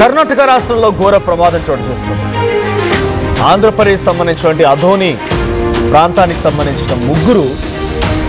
కర్ణాటక రాష్ట్రంలో ఘోర ప్రమాదం చోటు చేసుకుంది. ఆంధ్రప్రదేశ్ సంబంధించినటువంటి అధోని ప్రాంతానికి సంబంధించిన ముగ్గురు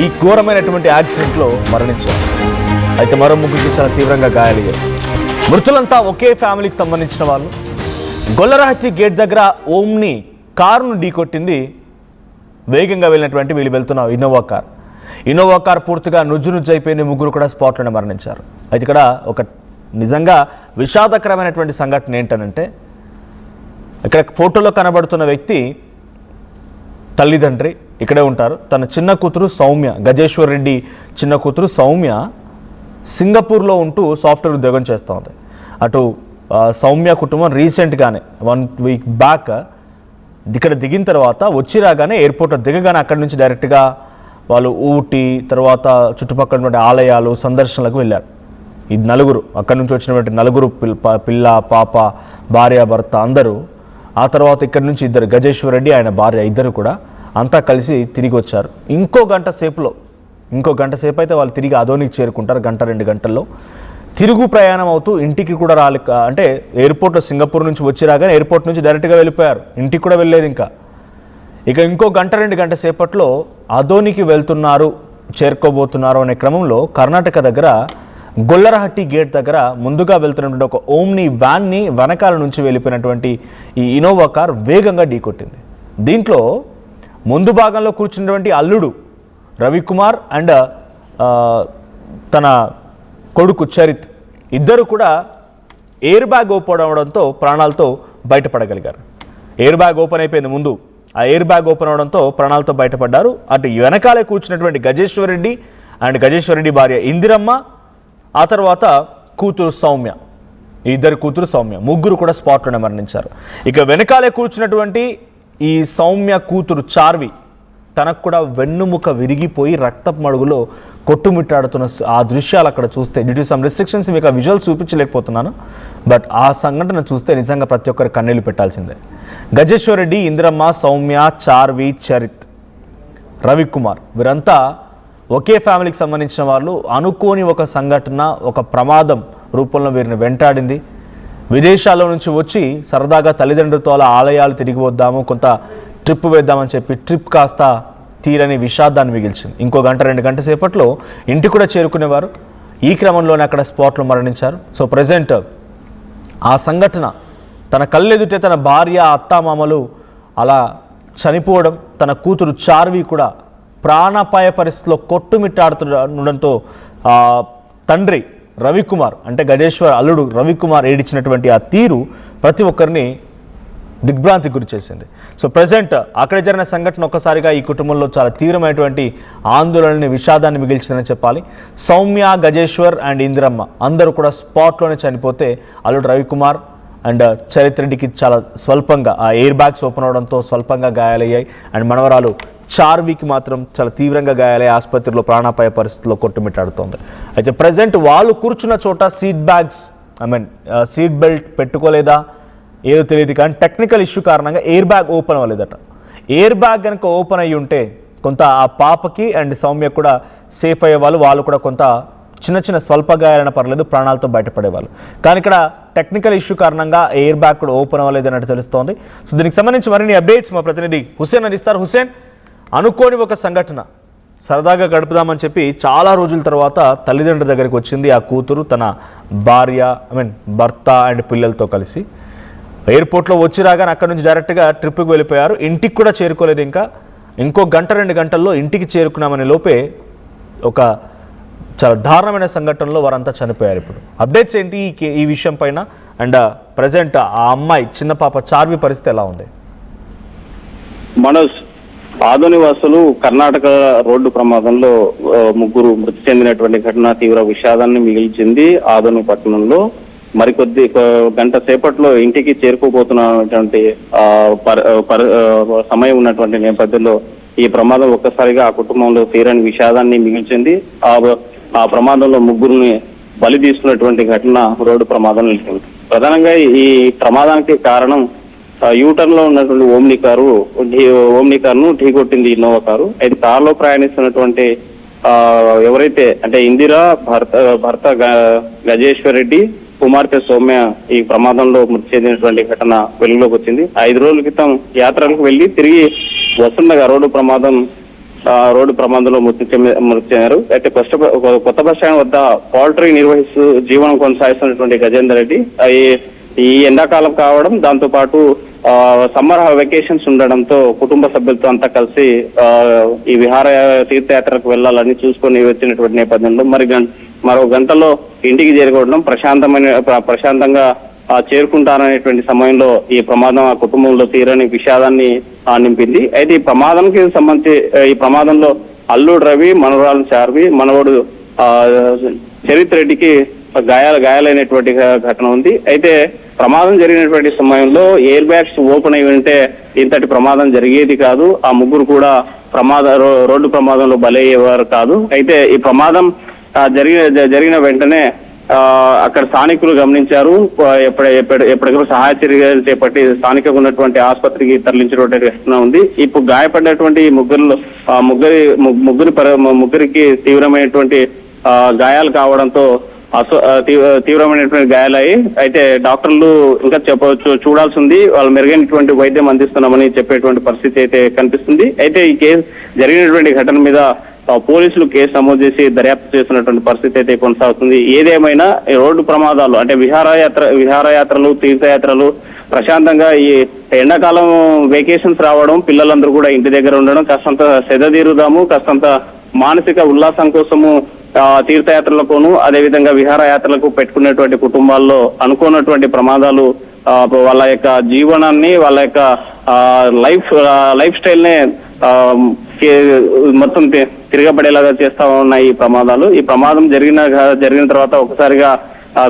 ఈ ఘోరమైనటువంటి యాక్సిడెంట్లో మరణించారు. అయితే మరో ముగ్గురికి చాలా తీవ్రంగా గాయాలయ్యారు. మృతులంతా ఒకే ఫ్యామిలీకి సంబంధించిన వాళ్ళు. గొల్లరహట్టి గేట్ దగ్గర ఓమ్ని కారును ఢీకొట్టింది వేగంగా వెళ్ళినటువంటి వీళ్ళు వెళ్తున్న ఇన్నోవా కార్ పూర్తిగా నుజ్జు అయిపోయింది. ముగ్గురు కూడా స్పాట్లోనే మరణించారు. అయితే ఇక్కడ ఒక నిజంగా విషాదకరమైనటువంటి సంఘటన ఏంటనంటే, ఇక్కడ ఫోటోలో కనబడుతున్న వ్యక్తి తల్లిదండ్రి ఇక్కడే ఉంటారు. తన చిన్న కూతురు సౌమ్య, గజేశ్వర్ రెడ్డి చిన్న కూతురు సౌమ్య సింగపూర్లో ఉంటూ సాఫ్ట్వేర్ ఉద్యోగం చేస్తూ ఉంది. అటు సౌమ్య కుటుంబం రీసెంట్గానే 1 వీక్ బ్యాక్ ఇక్కడ దిగిన తర్వాత వచ్చి రాగానే ఎయిర్పోర్ట్లో దిగగానే అక్కడి నుంచి డైరెక్ట్గా వాళ్ళు ఊటీ తర్వాత చుట్టుపక్కల ఉన్నటువంటి ఆలయాలు సందర్శనలకు వెళ్ళారు. ఈ నలుగురు అక్కడి నుంచి వచ్చినటువంటి నలుగురు పిల్ల పాప భార్య భర్త అందరూ. ఆ తర్వాత ఇక్కడి నుంచి ఇద్దరు, గజేశ్వర్ రెడ్డి ఆయన భార్య ఇద్దరు కూడా అంతా కలిసి తిరిగి వచ్చారు. ఇంకో గంట సేపు అయితే వాళ్ళు తిరిగి అధోనికి చేరుకుంటారు. 1-2 గంటల్లో తిరుగు ప్రయాణం అవుతూ ఇంటికి కూడా అంటే ఎయిర్పోర్ట్లో సింగపూర్ నుంచి వచ్చి రాగానే ఎయిర్పోర్ట్ నుంచి డైరెక్ట్గా వెళ్ళిపోయారు. ఇంటికి కూడా వెళ్ళలేదు. ఇంకో 1-2 గంట సేపట్లో అధోనికి చేరుకోబోతున్నారు అనే క్రమంలో కర్ణాటక దగ్గర గొల్లరహట్టి గేట్ దగ్గర ముందుగా వెళ్తున్నటువంటి ఒక ఓమ్ని వ్యాన్ని వెనకాల నుంచి వెళ్ళిపోయినటువంటి ఈ ఇన్నోవా కార్ వేగంగా ఢీకొట్టింది. దీంట్లో ముందు భాగంలో కూర్చున్నటువంటి అల్లుడు రవికుమార్ అండ్ తన కొడుకు చరిత్ ఇద్దరు కూడా ఎయిర్ బ్యాగ్ ఓపెన్ అవడంతో ప్రాణాలతో బయటపడగలిగారు. ఎయిర్ బ్యాగ్ ఓపెన్ అయిపోయింది ముందు. ఆ ఎయిర్ బ్యాగ్ ఓపెన్ అవడంతో ప్రాణాలతో బయటపడ్డారు. అటు వెనకాలే కూర్చున్నటువంటి గజేశ్వర్ రెడ్డి భార్య ఇందిరమ్మ, ఆ తర్వాత కూతురు సౌమ్య, ఇద్దరు కూతురు సౌమ్య, ముగ్గురు కూడా స్పాట్లోనే మరణించారు. ఇక వెనకాలే కూర్చున్నటువంటి ఈ సౌమ్య కూతురు చార్వి, తనకు కూడా వెన్నుముక విరిగిపోయి రక్తపు మడుగులో కొట్టుమిట్టాడుతున్న ఆ దృశ్యాలు అక్కడ చూస్తే, డ్యూ టు సమ్ రిస్ట్రిక్షన్స్ మీకు ఆ విజువల్స్ చూపించలేకపోతున్నాను, బట్ ఆ సంఘటన చూస్తే నిజంగా ప్రతి ఒక్కరు కన్నీళ్లు పెట్టాల్సిందే. గజేశ్వర్ రెడ్డి, ఇందిరమ్మ, సౌమ్య, చార్వి, చరిత్, రవికుమార్ వీరంతా ఒకే ఫ్యామిలీకి సంబంధించిన వాళ్ళు. అనుకోని ఒక సంఘటన, ఒక ప్రమాదం రూపంలో వీరిని వెంటాడింది. విదేశాల్లో నుంచి వచ్చి సరదాగా తల్లిదండ్రులతో అలా ఆలయాలు తిరిగి వద్దాము, కొంత ట్రిప్ వేద్దామని చెప్పి ట్రిప్ కాస్త తీరని విషాదాన్ని మిగిల్చింది. ఇంకో 1-2 గంట సేపట్లో ఇంటికి కూడా చేరుకునేవారు. ఈ క్రమంలోనే అక్కడ స్పాట్లో మరణించారు. సో ప్రజెంట్ ఆ సంఘటన తన కళ్ళెదుటే తన భార్య, అత్తామామలు అలా చనిపోవడం, తన కూతురు చార్వి కూడా ప్రాణాపాయ పరిస్థితిలో కొట్టుమిట్టాడుతుండడంతో తండ్రి రవికుమార్ అంటే గజేశ్వర్ అల్లుడు రవికుమార్ ఏడిచినటువంటి ఆ తీరు ప్రతి ఒక్కరిని దిగ్భ్రాంతికి గురి చేసింది. సో ప్రజెంట్ అక్కడ జరిగిన సంఘటన ఒక్కసారిగా ఈ కుటుంబంలో చాలా తీవ్రమైనటువంటి ఆందోళనని, విషాదాన్ని మిగిల్చిందని చెప్పాలి. సౌమ్య, గజేశ్వర్ అండ్ ఇందిరమ్మ అందరూ కూడా స్పాట్లోనే చనిపోతే అల్లుడు రవికుమార్ అండ్ చరిత్ రెడ్డికి చాలా స్వల్పంగా ఆ ఎయిర్ బ్యాగ్స్ ఓపెన్ అవడంతో స్వల్పంగా గాయాలయ్యాయి. అండ్ మనవరాలు చార్వికి మాత్రం చాలా తీవ్రంగా గాయాలయ్యి ఆసుపత్రిలో ప్రాణాపాయ పరిస్థితిలో కొట్టుమిట్టాడుతోంది. అయితే ప్రజెంట్ వాళ్ళు కూర్చున్న చోట సీట్ బెల్ట్ పెట్టుకోలేదా ఏదో తెలియదు, కానీ టెక్నికల్ ఇష్యూ కారణంగా ఎయిర్ బ్యాగ్ ఓపెన్ అవ్వలేదట. ఎయిర్ బ్యాగ్ కనుక ఓపెన్ అయ్యి ఉంటే కొంత ఆ పాపకి అండ్ సౌమ్య కూడా సేఫ్ అయ్యేవాళ్ళు. వాళ్ళు కూడా కొంత చిన్న స్వల్ప గాయాలైనా పర్లేదు, ప్రాణాలతో బయటపడేవాళ్ళు. కానీ ఇక్కడ టెక్నికల్ ఇష్యూ కారణంగా ఎయిర్ బ్యాగ్ కూడా ఓపెన్ అవ్వలేదు అన్నట్టు తెలుస్తోంది. సో దీనికి సంబంధించి మరిన్ని అప్డేట్స్ మా ప్రతినిధి హుసేన్ అందిస్తారు. హుసేన్, అనుకోని ఒక సంఘటన, సరదాగా గడుపుదామని చెప్పి చాలా రోజుల తర్వాత తల్లిదండ్రుల దగ్గరికి వచ్చింది ఆ కూతురు, తన భార్య భర్త అండ్ పిల్లలతో కలిసి. ఎయిర్పోర్ట్లో వచ్చి రాగానే అక్కడ నుంచి డైరెక్ట్గా ట్రిప్కి వెళ్ళిపోయారు. ఇంటికి కూడా చేరుకోలేదు. ఇంకో 1-2 గంటల్లో ఇంటికి చేరుకున్నామనే లోపే ఒక చాలా దారుణమైన సంఘటనలో వారంతా చనిపోయారు. ఇప్పుడు అప్డేట్స్ ఏంటి ఈ విషయం పైన? అండ్ ప్రజెంట్ ఆ అమ్మాయి చిన్న పాప చార్వి పరిస్థితి ఎలా ఉంది? మనోజ్, ఆదోని వాసులు కర్ణాటక రోడ్డు ప్రమాదంలో ముగ్గురు మృతి చెందినటువంటి ఘటన తీవ్ర విషాదాన్ని మిగిల్చింది. ఆదోని పట్టణంలో మరికొద్ది గంట సేపట్లో ఇంటికి చేరుకోబోతున్నటువంటి సమయం ఉన్నటువంటి నేపథ్యంలో ఈ ప్రమాదం ఒక్కసారిగా ఆ కుటుంబంలో తీరని విషాదాన్ని మిగిల్చింది. ఆ ప్రమాదంలో ముగ్గురిని బలి తీసుకున్నటువంటి ఘటన రోడ్డు ప్రమాదం నిలిచింది. ప్రధానంగా ఈ ప్రమాదానికి కారణం యూటర్న్ లో ఉన్నటువంటి ఓమ్ని కారును ఢీకొట్టింది ఇన్నోవా కారు. అయితే కారులో ప్రయాణిస్తున్నటువంటి ఎవరైతే అంటే ఇందిరా భర్త గజేశ్వర్ రెడ్డి, కుమార్తె సౌమ్య ఈ ప్రమాదంలో మృతి చెందినటువంటి ఘటన వెలుగులోకి వచ్చింది. 5 రోజుల క్రితం యాత్రలకు వెళ్లి తిరిగి వస్తుండగా రోడ్డు ప్రమాదంలో మృతి చెందారు. అయితే కొత్త బస్ స్టాండ్ వద్ద పౌల్ట్రీ నిర్వహిస్తూ జీవనం కొనసాగిస్తున్నటువంటి గజేందర్ రెడ్డి ఈ ఎండాకాలం కావడం, దాంతో పాటు సమ్మర్ వెకేషన్స్ ఉండడంతో కుటుంబ సభ్యులతో అంతా కలిసి ఈ విహార తీర్థయాత్రకు వెళ్లాలని చూసుకొని వచ్చినటువంటి నేపథ్యంలో మరో గంటలో ఇంటికి చేరుకోవడం ప్రశాంతంగా చేరుకుంటారనేటువంటి సమయంలో ఈ ప్రమాదం ఆ కుటుంబంలో తీరని విషాదాన్ని నింపింది. అయితే ఈ ప్రమాదంలో అల్లుడు రవి, మనవరాలు చార్వి, మనవడు చరిత్ రెడ్డికి గాయాలైనటువంటి ఘటన ఉంది. అయితే ప్రమాదం జరిగినటువంటి సమయంలో ఎయిర్ బ్యాగ్స్ ఓపెన్ అయి ఉంటే ఇంతటి ప్రమాదం జరిగేది కాదు. ఆ ముగ్గురు కూడా రోడ్డు ప్రమాదంలో బలయ్యేవారు కాదు. అయితే ఈ ప్రమాదం జరిగిన వెంటనే అక్కడ స్థానికులు గమనించారు. ఎప్పటికప్పుడు సహాయ చర్యలు చేపట్టి స్థానికంగా ఉన్నటువంటి ఆసుపత్రికి తరలించినటువంటి ఘటన ఉంది. ఇప్పుడు గాయపడినటువంటి ముగ్గురికి తీవ్రమైనటువంటి గాయాలు కావడంతో తీవ్రమైనటువంటి గాయాలయ్యి అయితే డాక్టర్లు ఇంకా చూడాల్సి ఉంది. వాళ్ళు మెరుగైనటువంటి వైద్యం అందిస్తున్నామని చెప్పేటువంటి పరిస్థితి అయితే కనిపిస్తుంది. అయితే ఈ కేసు జరిగినటువంటి ఘటన మీద పోలీసులు కేసు నమోదు చేసి దర్యాప్తు చేస్తున్నటువంటి పరిస్థితి అయితే కొనసాగుతుంది. ఏదేమైనా ఈ రోడ్డు ప్రమాదాలు అంటే విహారయాత్రలు, తీర్థయాత్రలు ప్రశాంతంగా ఈ ఎండాకాలం వెకేషన్స్ రావడం, పిల్లలందరూ కూడా ఇంటి దగ్గర ఉండడం, కాస్తంత సెద తీరుదాము, కాస్తంత మానసిక ఉల్లాసం కోసము తీర్థయాత్రలకును అదేవిధంగా విహారయాత్రలకు పెట్టుకునేటువంటి కుటుంబాల్లో అనుకున్నటువంటి ప్రమాదాలు వాళ్ళ యొక్క జీవనాన్ని, వాళ్ళ యొక్క లైఫ్ స్టైల్ నే మొత్తం తిరగబడేలాగా చేస్తా ఉన్నాయి ఈ ప్రమాదాలు. ఈ ప్రమాదం జరిగిన తర్వాత ఒకసారిగా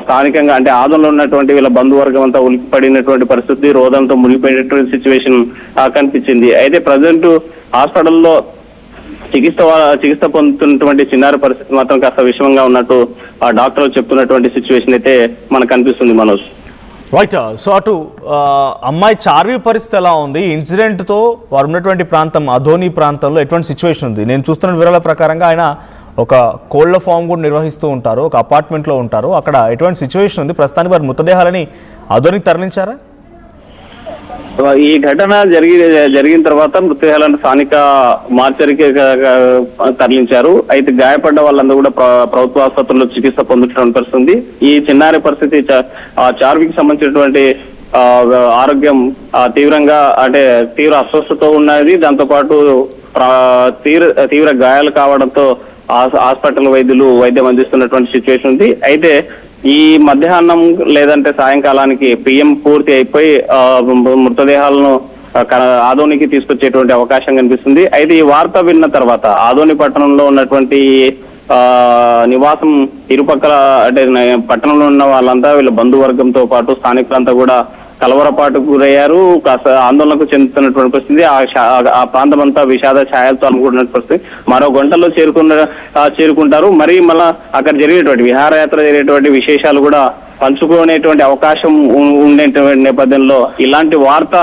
స్థానికంగా అంటే ఆదంలో ఉన్నటువంటి వీళ్ళ బంధువర్గం అంతా ఉలిక్కిపడినటువంటి పరిస్థితి, రోదంతో మునిగిపోయినటువంటి సిచ్యువేషన్ కనిపించింది. అయితే ప్రజెంట్ హాస్పిటల్లో చికిత్స పొందుతున్నటువంటి చిన్నారి పరిస్థితి మాత్రం కాస్త విషమంగా ఉన్నట్టు ఆ డాక్టర్లు చెప్తున్నటువంటి సిచ్యువేషన్ అయితే మనకు కనిపిస్తుంది మనోజ్. రైట్. సో అటు అమ్మాయి చార్వి పరిస్థితి ఎలా ఉంది? ఇన్సిడెంట్తో వారు ఉన్నటువంటి ప్రాంతం అధోని ప్రాంతంలో ఎటువంటి సిచ్యువేషన్ ఉంది? నేను చూస్తున్న వివరాల ప్రకారంగా ఆయన ఒక కోళ్ల ఫామ్ కూడా నిర్వహిస్తూ ఉంటారు, ఒక అపార్ట్మెంట్లో ఉంటారు. అక్కడ ఎటువంటి సిచ్యువేషన్ ఉంది? ప్రస్తుతానికి వారి మృతదేహాలని అధోనికి తరలించారా? ఈ ఘటన జరిగిన తర్వాత మృతదేహాలను స్థానిక మార్చరికి తరలించారు. అయితే గాయపడ్డ వాళ్ళందరూ కూడా ప్రభుత్వ ఆసుపత్రుల్లో చికిత్స పొందుతున్న పరిస్థితి. ఈ చిన్నారి పరిస్థితి చార్వికి సంబంధించినటువంటి ఆరోగ్యం తీవ్రంగా అంటే తీవ్ర అస్వస్థతో ఉన్నది. దాంతో పాటు తీవ్ర గాయాలు కావడంతో హాస్పిటల్ వైద్యం అందిస్తున్నటువంటి సిచ్యువేషన్ ఉంది. అయితే ఈ మధ్యాహ్నం లేదంటే సాయంకాలానికి పిఎం పూర్తి అయిపోయి మృతదేహాలను ఆదోనికి తీసుకొచ్చేటువంటి అవకాశం కనిపిస్తుంది. అయితే ఈ వార్త విన్న తర్వాత ఆదోని పట్టణంలో ఉన్నటువంటి నివాసం ఇరుపక్కల అంటే పట్టణంలో ఉన్న వాళ్ళంతా వీళ్ళ బంధువర్గంతో పాటు స్థానికులంతా కూడా కలవరపాటుకు గురయ్యారు. కాస్త ఆందోళనకు చెందుతున్నటువంటి పరిస్థితి. ఆ ప్రాంతం అంతా విషాద ఛాయలతో అనుకుంటున్న పరిస్థితి. మరో గంటలో చేరుకుంటారు. మరి మళ్ళా అక్కడ జరిగేటువంటి విహారయాత్ర జరిగేటువంటి విశేషాలు కూడా పంచుకునేటువంటి అవకాశం ఉండేటువంటి నేపథ్యంలో ఇలాంటి వార్త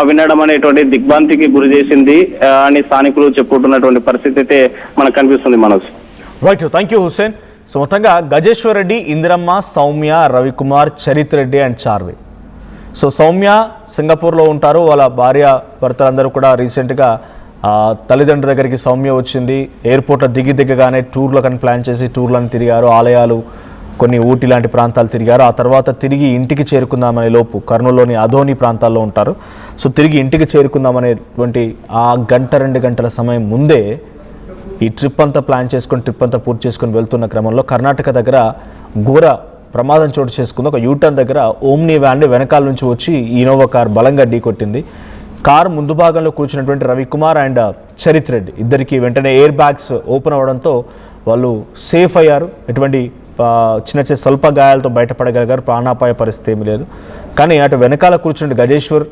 వినడం అనేటువంటి దిగ్భ్రాంతికి గురి చేసింది అని స్థానికులు చెప్పుకుంటున్నటువంటి పరిస్థితి అయితే మనకు కనిపిస్తుంది Manoj. Right, thank you Hussain. So మొత్తంగా గజేశ్వర్ రెడ్డి, ఇందిరమ్మ, సౌమ్య, రవికుమార్, చరిత్ రెడ్డి అండ్ చార్వి. సో సౌమ్య సింగపూర్లో ఉంటారు. వాళ్ళ భార్య భర్తలందరూ కూడా రీసెంట్గా తల్లిదండ్రుల దగ్గరికి సౌమ్య వచ్చింది. ఎయిర్పోర్ట్లో దిగగానే టూర్లను ప్లాన్ చేసి టూర్లను తిరిగారు, ఆలయాలు, కొన్ని ఊటీ లాంటి ప్రాంతాలు తిరిగారు. ఆ తర్వాత తిరిగి ఇంటికి చేరుకుందామనే లోపు కర్నూలులోని అధోని ప్రాంతాల్లో ఉంటారు. సో తిరిగి ఇంటికి చేరుకుందామనేటువంటి ఆ 1-2 గంటల సమయం ముందే ఈ ట్రిప్ అంతా పూర్తి చేసుకొని వెళ్తున్న క్రమంలో కర్ణాటక దగ్గర ఘోర ప్రమాదం చోటు చేసుకుంది. ఒక యూటర్న్ దగ్గర ఓమ్నీ వ్యాన్ వెనకాల నుంచి వచ్చి ఇనోవా కార్ బలంగా ఢీకొట్టింది. కారు ముందు భాగంలో కూర్చున్నటువంటి రవికుమార్ అండ్ చరిత్ రెడ్డి ఇద్దరికి వెంటనే ఎయిర్ బ్యాగ్స్ ఓపెన్ అవ్వడంతో వాళ్ళు సేఫ్ అయ్యారు. ఎటువంటి చిన్న స్వల్ప గాయాలతో బయటపడగలిగారు. ప్రాణాపాయ పరిస్థితి ఏమీ లేదు. కానీ అటు వెనకాల కూర్చున్న గజేశ్వర్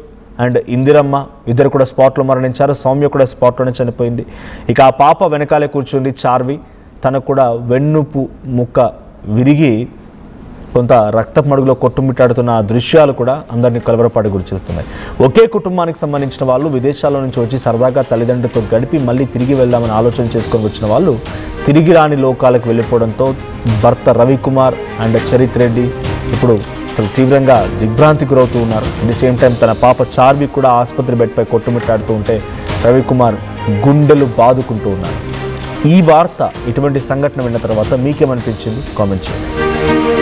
అండ్ ఇందిరమ్మ ఇద్దరు కూడా స్పాట్లో మరణించారు. సౌమ్య కూడా స్పాట్లోనే చనిపోయింది. ఇక ఆ పాప వెనకాలే కూర్చుంది చార్వి. తనకు కూడా వెన్నుపు ముక్క విరిగి కొంత రక్తపు మడుగులో కొట్టుమిట్టాడుతున్న దృశ్యాలు కూడా అందరినీ కలవరపాటు గురి చేస్తున్నాయి. ఒకే కుటుంబానికి సంబంధించిన వాళ్ళు విదేశాల నుంచి వచ్చి సరదాగా తల్లిదండ్రులతో గడిపి మళ్ళీ తిరిగి వెళ్దామని ఆలోచన చేసుకొని వచ్చిన వాళ్ళు తిరిగి రాని లోకాలకు వెళ్ళిపోవడంతో భర్త రవికుమార్ అండ్ చరిత్ రెడ్డి ఇప్పుడు అసలు తీవ్రంగా దిగ్భ్రాంతికి గురవుతూ ఉన్నారు. అట్ ది సేమ్ టైం తన పాప చార్వి కూడా ఆసుపత్రి బెడ్పై కొట్టుమిట్టాడుతూ ఉంటే రవికుమార్ గుండెలు బాదుకుంటూ ఉన్నారు. ఈ వార్త, ఇటువంటి సంఘటన విన్న తర్వాత మీకేమనిపించింది కామెంట్ చేయండి.